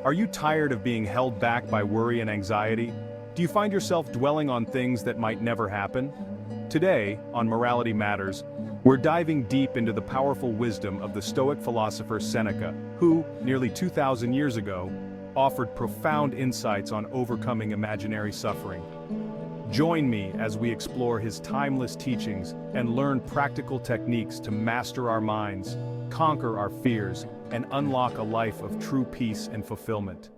Are you tired of being held back by worry and anxiety? Do you find yourself dwelling on things that might never happen? Today, on Morality Matters, we're diving deep into the powerful wisdom of the Stoic philosopher Seneca, who, nearly 2,000 years ago, offered profound insights on overcoming imaginary suffering. Join me as we explore his timeless teachings and learn practical techniques to master our minds, conquer our fears, and unlock a life of true peace and fulfillment.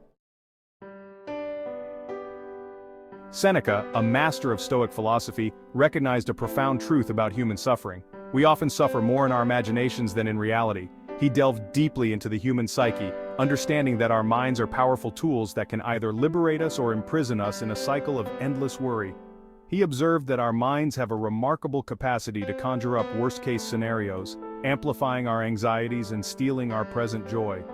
Seneca, a master of Stoic philosophy, recognized a profound truth about human suffering. We often suffer more in our imaginations than in reality. He delved deeply into the human psyche, understanding that our minds are powerful tools that can either liberate us or imprison us in a cycle of endless worry. He observed that our minds have a remarkable capacity to conjure up worst-case scenarios, amplifying our anxieties and stealing our present joy.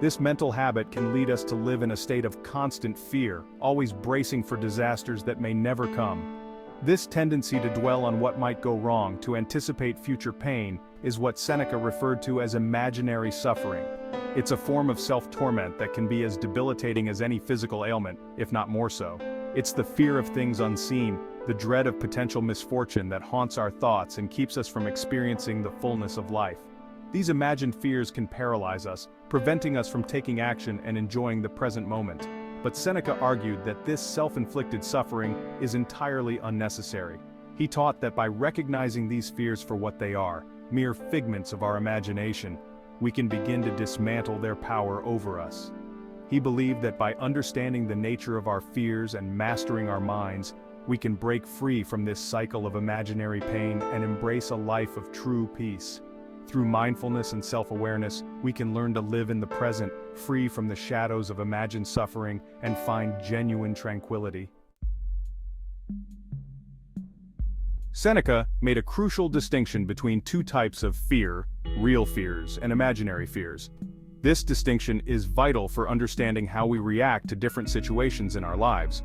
This mental habit can lead us to live in a state of constant fear, always bracing for disasters that may never come. This tendency to dwell on what might go wrong, to anticipate future pain, is what Seneca referred to as imaginary suffering. It's a form of self-torment that can be as debilitating as any physical ailment, if not more so. It's the fear of things unseen, the dread of potential misfortune that haunts our thoughts and keeps us from experiencing the fullness of life. These imagined fears can paralyze us, preventing us from taking action and enjoying the present moment. But Seneca argued that this self-inflicted suffering is entirely unnecessary. He taught that by recognizing these fears for what they are, mere figments of our imagination, we can begin to dismantle their power over us. He believed that by understanding the nature of our fears and mastering our minds, we can break free from this cycle of imaginary pain and embrace a life of true peace. Through mindfulness and self-awareness, we can learn to live in the present, free from the shadows of imagined suffering, and find genuine tranquility. Seneca made a crucial distinction between two types of fear, real fears and imaginary fears. This distinction is vital for understanding how we react to different situations in our lives.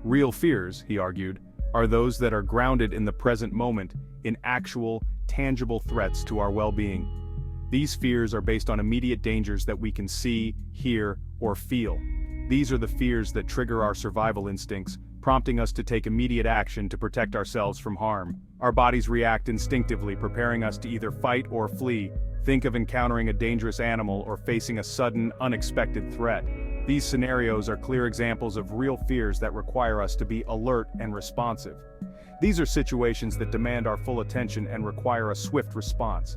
Real fears, he argued, are those that are grounded in the present moment, in actual, tangible threats to our well-being. These fears are based on immediate dangers that we can see, hear, or feel. These are the fears that trigger our survival instincts, prompting us to take immediate action to protect ourselves from harm. Our bodies react instinctively, preparing us to either fight or flee. Think of encountering a dangerous animal or facing a sudden, unexpected threat. These scenarios are clear examples of real fears that require us to be alert and responsive. These are situations that demand our full attention and require a swift response.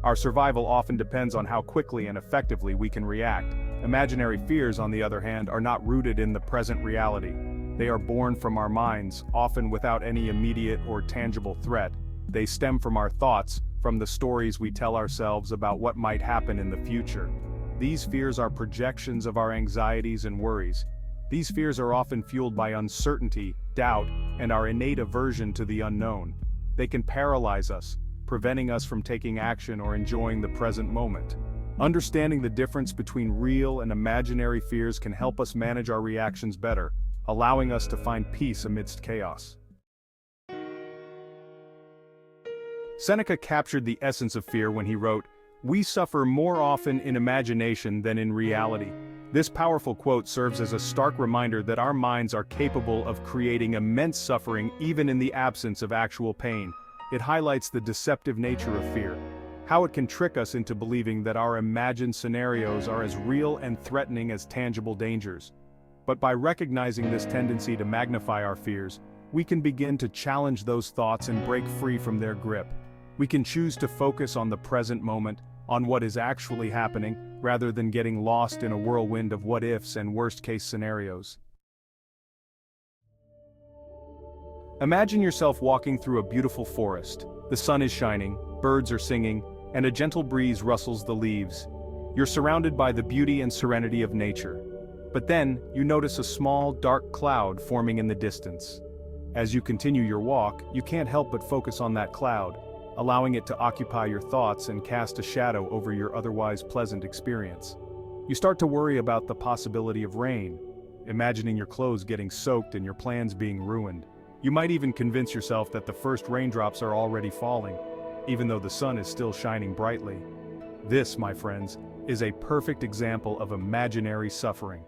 Our survival often depends on how quickly and effectively we can react. Imaginary fears, on the other hand, are not rooted in the present reality. They are born from our minds, often without any immediate or tangible threat. They stem from our thoughts, from the stories we tell ourselves about what might happen in the future. These fears are projections of our anxieties and worries. These fears are often fueled by uncertainty, doubt, and our innate aversion to the unknown. They can paralyze us, preventing us from taking action or enjoying the present moment. Understanding the difference between real and imaginary fears can help us manage our reactions better, allowing us to find peace amidst chaos. Seneca captured the essence of fear when he wrote, "We suffer more often in imagination than in reality." This powerful quote serves as a stark reminder that our minds are capable of creating immense suffering even in the absence of actual pain. It highlights the deceptive nature of fear, how it can trick us into believing that our imagined scenarios are as real and threatening as tangible dangers. But by recognizing this tendency to magnify our fears, we can begin to challenge those thoughts and break free from their grip. We can choose to focus on the present moment, on what is actually happening, rather than getting lost in a whirlwind of what-ifs and worst-case scenarios. Imagine yourself walking through a beautiful forest. The sun is shining, birds are singing, and a gentle breeze rustles the leaves. You're surrounded by the beauty and serenity of nature. But then, you notice a small, dark cloud forming in the distance. As you continue your walk, you can't help but focus on that cloud, allowing it to occupy your thoughts and cast a shadow over your otherwise pleasant experience. You start to worry about the possibility of rain, imagining your clothes getting soaked and your plans being ruined. You might even convince yourself that the first raindrops are already falling, even though the sun is still shining brightly. This, my friends, is a perfect example of imaginary suffering.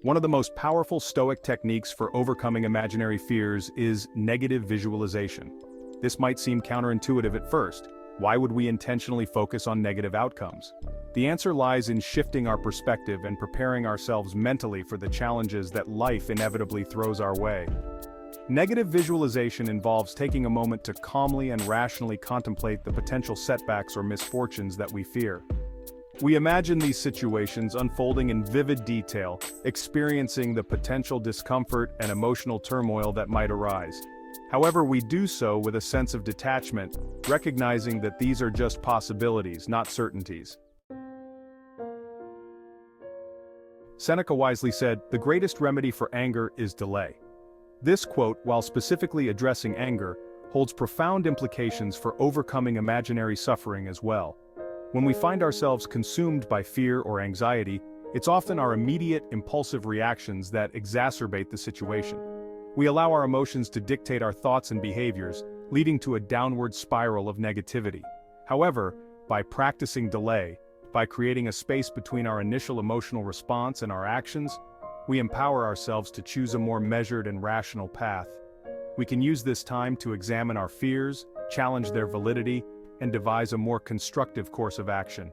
One of the most powerful Stoic techniques for overcoming imaginary fears is negative visualization. This might seem counterintuitive at first. Why would we intentionally focus on negative outcomes? The answer lies in shifting our perspective and preparing ourselves mentally for the challenges that life inevitably throws our way. Negative visualization involves taking a moment to calmly and rationally contemplate the potential setbacks or misfortunes that we fear. We imagine these situations unfolding in vivid detail, experiencing the potential discomfort and emotional turmoil that might arise. However, we do so with a sense of detachment, recognizing that these are just possibilities, not certainties. Seneca wisely said, "The greatest remedy for anger is delay." This quote, while specifically addressing anger, holds profound implications for overcoming imaginary suffering as well. When we find ourselves consumed by fear or anxiety, it's often our immediate, impulsive reactions that exacerbate the situation. We allow our emotions to dictate our thoughts and behaviors, leading to a downward spiral of negativity. However, by practicing delay, by creating a space between our initial emotional response and our actions, we empower ourselves to choose a more measured and rational path. We can use this time to examine our fears, challenge their validity, and devise a more constructive course of action.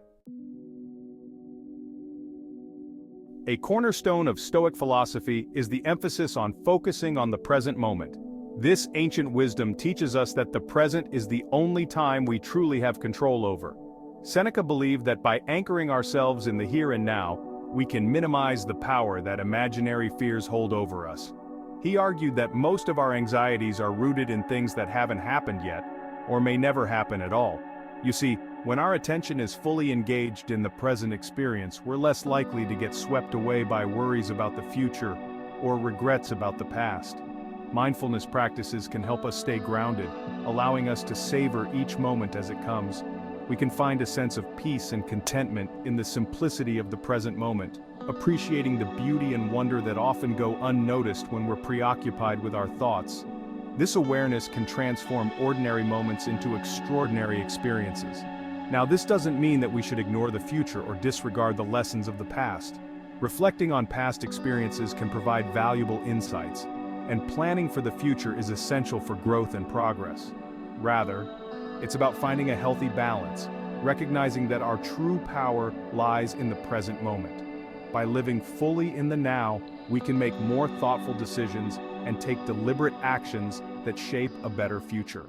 A cornerstone of Stoic philosophy is the emphasis on focusing on the present moment. This ancient wisdom teaches us that the present is the only time we truly have control over. Seneca believed that by anchoring ourselves in the here and now, we can minimize the power that imaginary fears hold over us. He argued that most of our anxieties are rooted in things that haven't happened yet, or may never happen at all. You see, when our attention is fully engaged in the present experience, we're less likely to get swept away by worries about the future or regrets about the past. Mindfulness practices can help us stay grounded, allowing us to savor each moment as it comes. We can find a sense of peace and contentment in the simplicity of the present moment, appreciating the beauty and wonder that often go unnoticed when we're preoccupied with our thoughts. This awareness can transform ordinary moments into extraordinary experiences. Now, this doesn't mean that we should ignore the future or disregard the lessons of the past. Reflecting on past experiences can provide valuable insights, and planning for the future is essential for growth and progress. Rather, it's about finding a healthy balance, recognizing that our true power lies in the present moment. By living fully in the now, we can make more thoughtful decisions and take deliberate actions that shape a better future.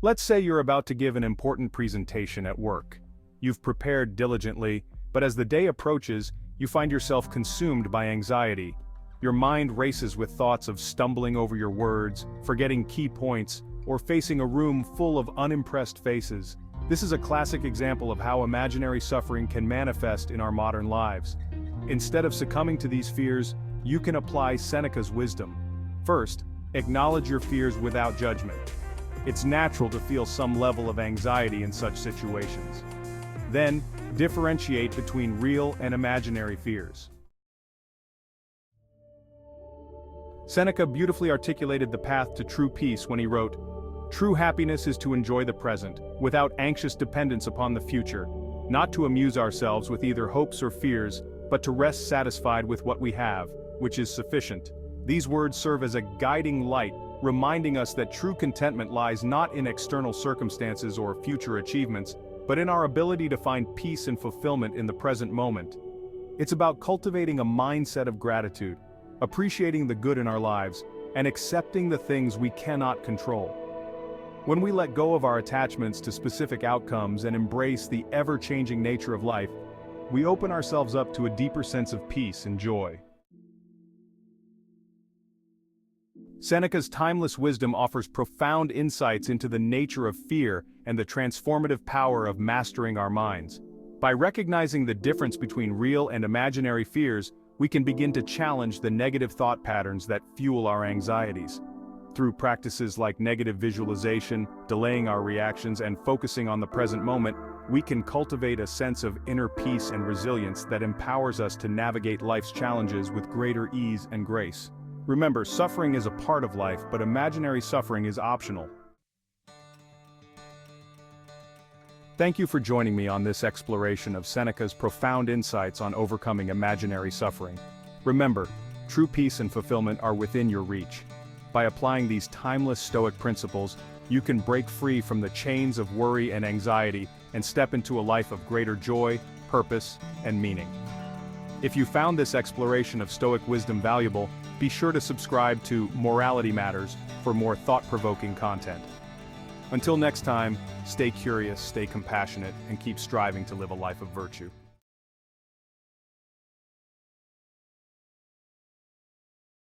Let's say you're about to give an important presentation at work. You've prepared diligently, but as the day approaches, you find yourself consumed by anxiety. Your mind races with thoughts of stumbling over your words, forgetting key points, or facing a room full of unimpressed faces. This is a classic example of how imaginary suffering can manifest in our modern lives. Instead of succumbing to these fears, you can apply Seneca's wisdom. First, acknowledge your fears without judgment. It's natural to feel some level of anxiety in such situations. Then, differentiate between real and imaginary fears. Seneca beautifully articulated the path to true peace when he wrote, "True happiness is to enjoy the present, without anxious dependence upon the future, not to amuse ourselves with either hopes or fears, but to rest satisfied with what we have, which is sufficient." These words serve as a guiding light, reminding us that true contentment lies not in external circumstances or future achievements, but in our ability to find peace and fulfillment in the present moment. It's about cultivating a mindset of gratitude, appreciating the good in our lives, and accepting the things we cannot control. When we let go of our attachments to specific outcomes and embrace the ever-changing nature of life, we open ourselves up to a deeper sense of peace and joy. Seneca's timeless wisdom offers profound insights into the nature of fear and the transformative power of mastering our minds. By recognizing the difference between real and imaginary fears, we can begin to challenge the negative thought patterns that fuel our anxieties. Through practices like negative visualization, delaying our reactions, and focusing on the present moment, we can cultivate a sense of inner peace and resilience that empowers us to navigate life's challenges with greater ease and grace. Remember, suffering is a part of life, but imaginary suffering is optional. Thank you for joining me on this exploration of Seneca's profound insights on overcoming imaginary suffering. Remember, true peace and fulfillment are within your reach. By applying these timeless Stoic principles, you can break free from the chains of worry and anxiety and step into a life of greater joy, purpose, and meaning. If you found this exploration of Stoic wisdom valuable, be sure to subscribe to Morality Matters for more thought-provoking content. Until next time, stay curious, stay compassionate, and keep striving to live a life of virtue.